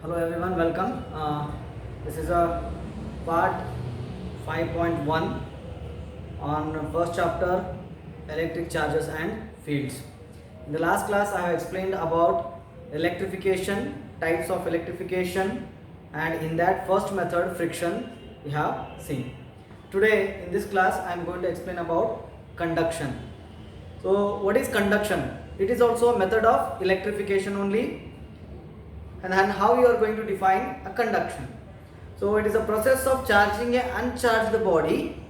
Hello everyone, welcome. This is a part 5.1 on first chapter electric charges and fields. In the last class I have explained about electrification, types of electrification, and in that first method friction we have seen. Today in this class I am going to explain about conduction. So what is conduction? It is also a method of electrification only, and then how you are going to define a conduction. So it is a process of charging a uncharged body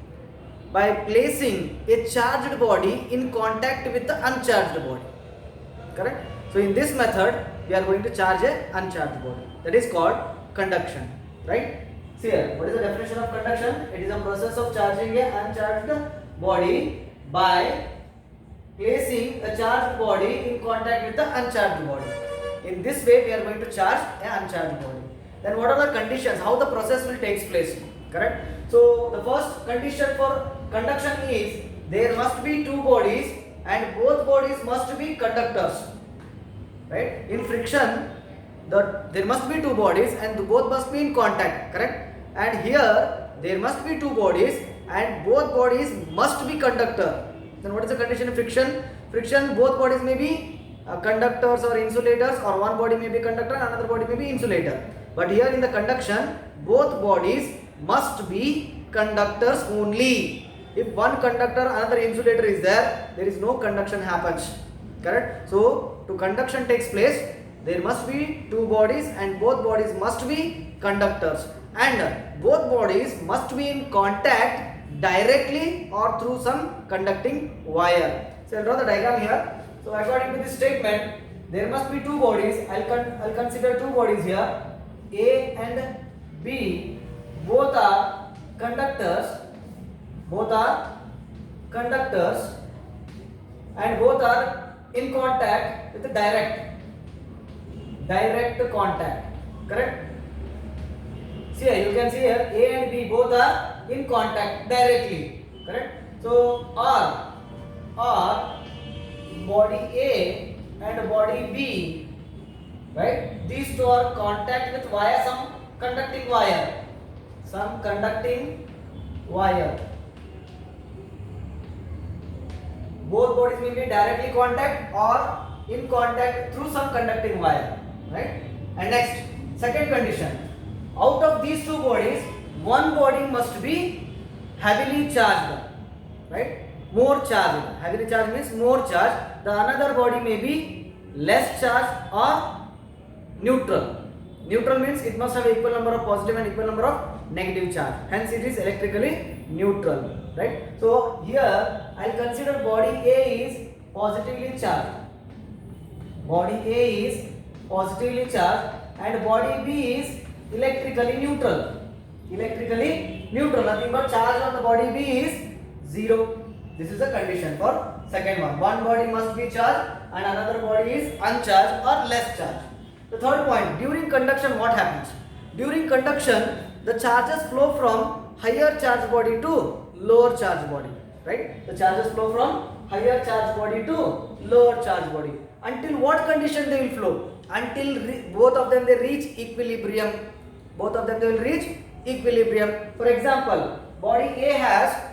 by placing a charged body in contact with the uncharged body. Correct? So in this method we are going to charge a uncharged body. That is called conduction. Right? See here, what is the definition of conduction? It is a process of charging a uncharged body by placing a charged body in contact with the uncharged body. In this way we are going to charge an uncharged body. Then what are the conditions, how the process will take place? Correct? So the first condition for conduction is there must be two bodies and both bodies must be conductors. Right? In friction there must be two bodies and both must be in contact. Correct? And here there must be two bodies and both bodies must be conductor. Then what is the condition in friction? Friction, both bodies may be conductors or insulators, or one body may be conductor and another body may be insulator. But here in the conduction, both bodies must be conductors only. If one conductor, another insulator is there is no conduction happens. Correct? So to conduction takes place, there must be two bodies and both bodies must be conductors, and both bodies must be in contact directly or through some conducting wire. So I'll draw the diagram here. So according to this statement, there must be two bodies. I'll consider two bodies here, A and B. Both are conductors. Both are conductors, and both are in contact with the direct contact. Correct? See here, you can see here A and B both are in contact directly. Correct? So or body A and body B, right? These two are contact with via some conducting wire. Both bodies will be directly contact or in contact through some conducting wire, right? And next, second condition. Out of these two bodies, one body must be heavily charged, right? More charged. Heavily charged means more charged. The another body may be less charged or neutral. Neutral means it must have equal number of positive and equal number of negative charge. Hence it is electrically neutral. Right? So here I will consider body A is positively charged. Body A is positively charged and body B is electrically neutral. Nothing but charge on the body B is 0. This is the condition for second one. One body must be charged and another body is uncharged or less charged. The third point, during conduction what happens? During conduction, the charges flow from higher charged body to lower charged body. Right? The charges flow from higher charged body to lower charged body. Until what condition they will flow? Until both of them they reach equilibrium. Both of them they will reach equilibrium. For example, body A has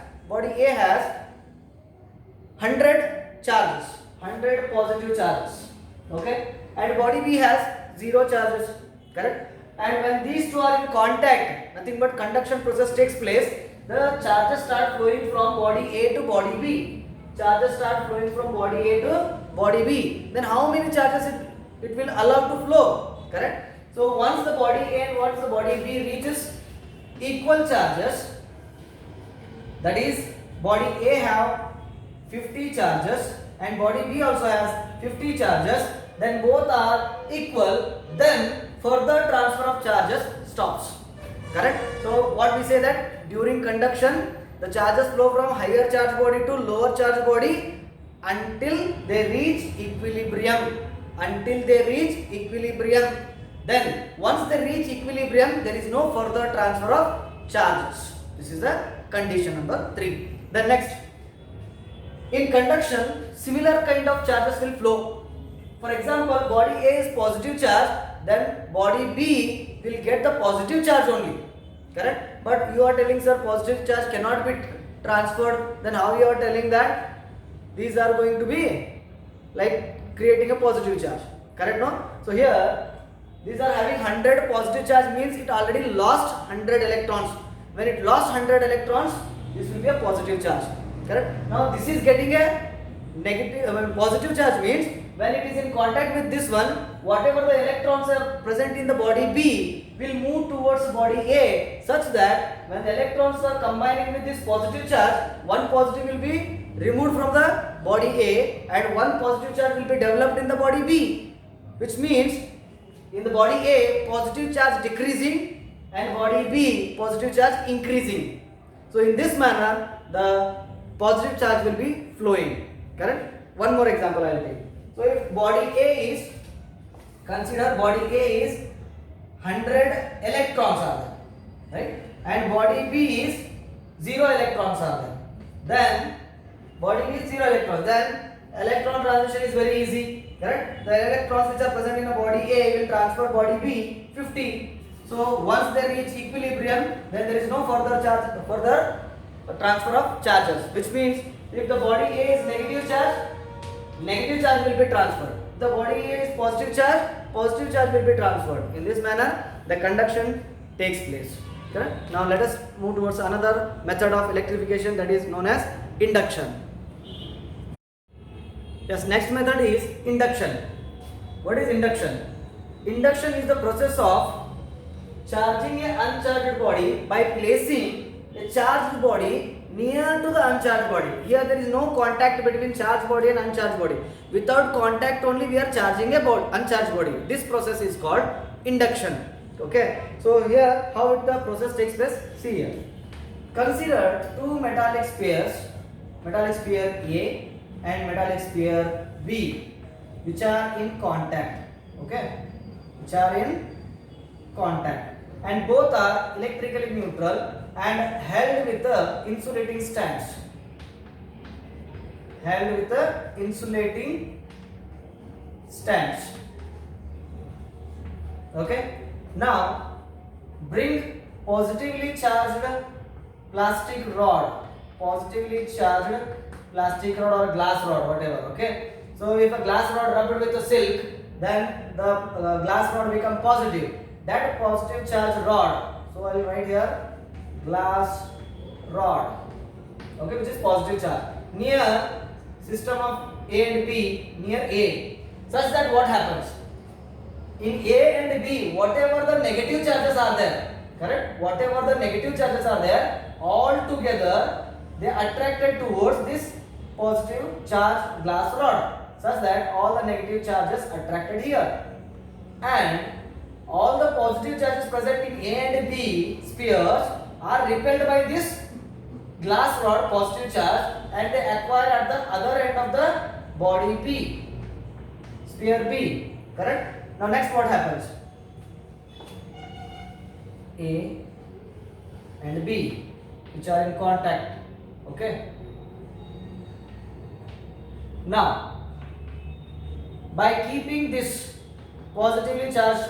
100 charges, 100 positive charges, okay, and body B has 0 charges, correct? And when these two are in contact, nothing but conduction process takes place. The charges start flowing from body A to body B. Charges start flowing from body A to body B. Then how many charges it will allow to flow, correct? So once the body A and once the body B reaches equal charges, that is body A have 50 charges and body B also has 50 charges, then both are equal, then further transfer of charges stops. Correct? So what we say that during conduction the charges flow from higher charged body to lower charged body until they reach equilibrium. Then once they reach equilibrium there is no further transfer of charges. This is the condition number 3. Then next, in conduction, similar kind of charges will flow. For example, body A is positive charge, then body B will get the positive charge only. Correct? But you are telling, sir, positive charge cannot be transferred. Then how you are telling that these are going to be like creating a positive charge? Correct, no? So here these are having 100 positive charge, means it already lost 100 electrons. When it lost 100 electrons, this will be a positive charge. Correct? Now this is getting a negative, positive charge means when it is in contact with this one, whatever the electrons are present in the body B will move towards body A, such that when the electrons are combining with this positive charge, one positive will be removed from the body A and one positive charge will be developed in the body B, which means in the body A positive charge decreasing and body B positive charge increasing. So in this manner the positive charge will be flowing. Correct? One more example I will take. So if body A is, consider body A is 100 electrons are there, right? And body B is 0 electrons are there. Then body B is 0 electrons. Then electron transition is very easy, correct? The electrons which are present in the body A will transfer body B 50. So once they reach equilibrium, then there is no further transfer of charges, which means if the body A is negative charge will be transferred. If the body A is positive charge will be transferred. In this manner, the conduction takes place. Correct? Now let us move towards another method of electrification, that is known as induction. Yes, next method is induction. What is induction? Induction is the process of charging a uncharged body by placing a charged body near to the uncharged body. Here there is no contact between charged body and uncharged body. Without contact only we are charging a uncharged body. This process is called induction. Okay. So here how the process takes place? See here. Consider two metallic spheres, metallic sphere A and metallic sphere B, which are in contact. Okay. Which are in contact. And both are electrically neutral and held with the insulating strands. Held with the insulating strands. Okay. Now bring positively charged plastic rod, positively charged plastic rod or glass rod, whatever. Okay. So if a glass rod rubbed with a silk, then the glass rod become positive. That positive charge rod, so I will write here glass rod, okay, which is positive charge, near system of A and B, near A, such that what happens? In A and B, whatever the negative charges are there, correct? Whatever the negative charges are there, all together they are attracted towards this positive charge glass rod, such that all the negative charges attracted here, and all the positive charges present in A and B spheres are repelled by this glass rod positive charge and they acquire at the other end of the body B, sphere B. Correct? Now next what happens? A and B, which are in contact. Okay. Now by keeping this positively charged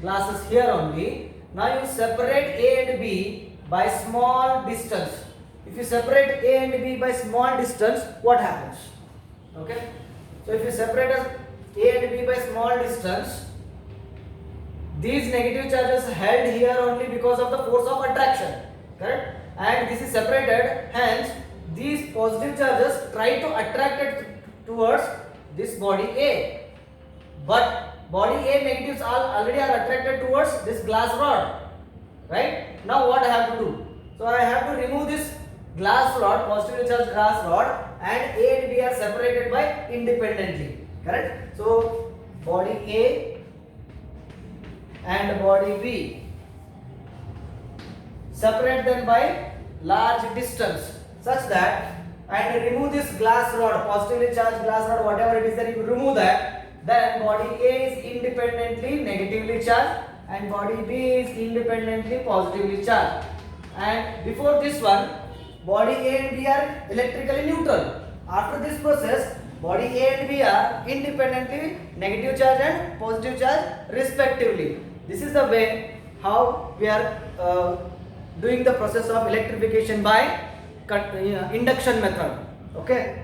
glasses here only, now you separate A and B by small distance. If you separate A and B by small distance, what happens? Okay. So if you separate A and B by small distance, these negative charges held here only because of the force of attraction. Correct? And this is separated, hence these positive charges try to attract it towards this body A. But body A negatives already are attracted towards this glass rod, right? Now what I have to do? So I have to remove this glass rod, positively charged glass rod, and A and B are separated by independently, correct? So body A and body B, separate them by large distance, such that, and remove this glass rod, positively charged glass rod, whatever it is that you remove that. Then body A is independently negatively charged and body B is independently positively charged. And before this one, body A and B are electrically neutral. After this process, body A and B are independently negative charge and positive charge respectively. This is the way how we are doing the process of electrification by induction method. Okay.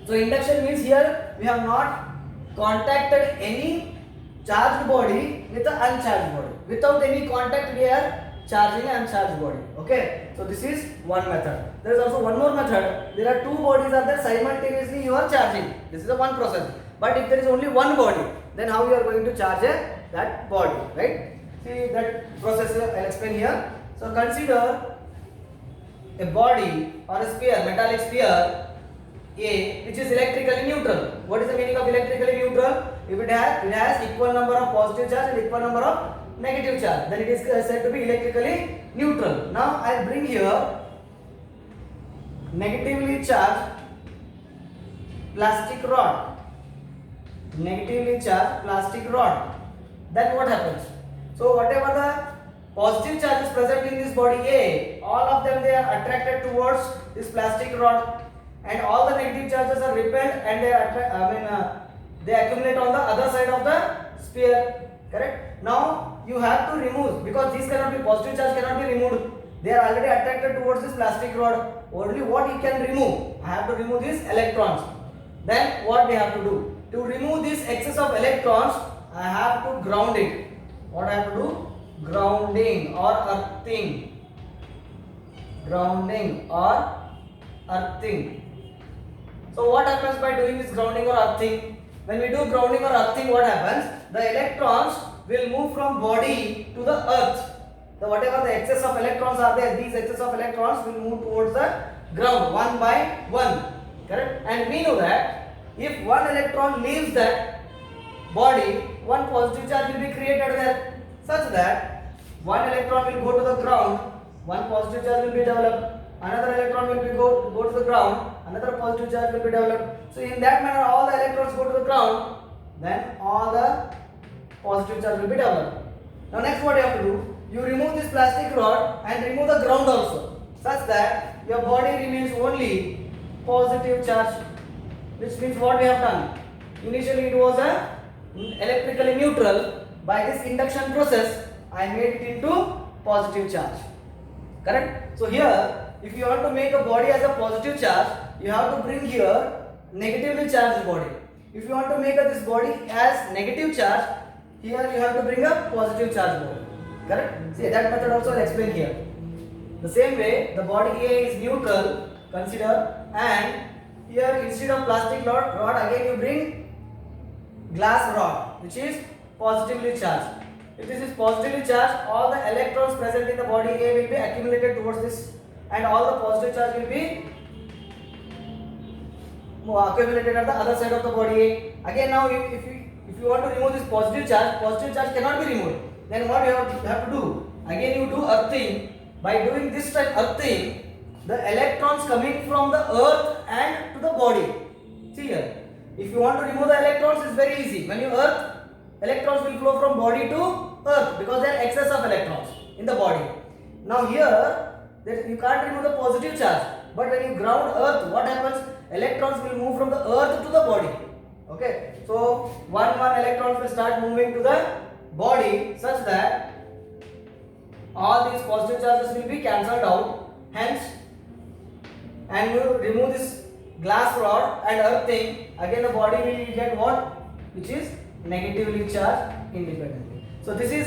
So induction means here we have not contacted any charged body with the uncharged body. Without any contact we are charging an uncharged body. Okay. So this is one method. There is also one more method. There are two bodies are there, simultaneously you are charging. This is the one process. But if there is only one body, then how you are going to charge that body, right? See that process I will explain here. So consider a body or a sphere, metallic sphere A, which is electrically neutral. What is the meaning of electrically neutral? If it has equal number of positive charge and equal number of negative charge, then it is said to be electrically neutral. Now I will bring here negatively charged plastic rod. Negatively charged plastic rod. Then what happens? So whatever the positive charge is present in this body A, all of them they are attracted towards this plastic rod, and all the negative charges are repelled and they accumulate on the other side of the sphere. Correct? Now you have to remove, because this cannot be, positive charge cannot be removed. They are already attracted towards this plastic rod. Only what you can remove? I have to remove these electrons. Then what we have to do? To remove this excess of electrons, I have to ground it. What I have to do? Grounding or earthing. Grounding or earthing. So what happens by doing this grounding or earthing? When we do grounding or earthing, what happens? The electrons will move from body to the earth. So whatever the excess of electrons are there, these excess of electrons will move towards the ground one by one. Correct? And we know that if one electron leaves that body, one positive charge will be created there, such that one electron will go to the ground, one positive charge will be developed, another electron will be go to the ground, another positive charge will be developed. So in that manner all the electrons go to the ground, then all the positive charge will be developed. Now next what you have to do? You remove this plastic rod and remove the ground also, such that your body remains only positive charge, which means what we have done? Initially it was a electrically neutral. By this induction process I made it into positive charge. Correct? So here if you want to make a body as a positive charge, you have to bring here negatively charged body. If you want to make this body as negative charge, here you have to bring a positive charge body. Correct? See, that method also I will explain here. The same way, the body A is neutral, consider, and here instead of plastic rod again you bring glass rod, which is positively charged. If this is positively charged, all the electrons present in the body A will be accumulated towards this, and all the positive charge will be accumulated at the other side of the body A. Again now if you want to remove this positive charge cannot be removed. Then what you have to do? Again you do earthing. By doing this type earthing, the electrons coming from the earth and to the body. See here. If you want to remove the electrons, it's very easy. When you earth, electrons will flow from body to earth because there are excess of electrons in the body. Now here, you can't remove the positive charge. But when you ground earth, what happens? Electrons will move from the earth to the body. Okay. So one electrons will start moving to the body such that all these positive charges will be cancelled out. Hence, and you remove this glass rod and earthing, again the body will get what? Which is negatively charged independently. So this is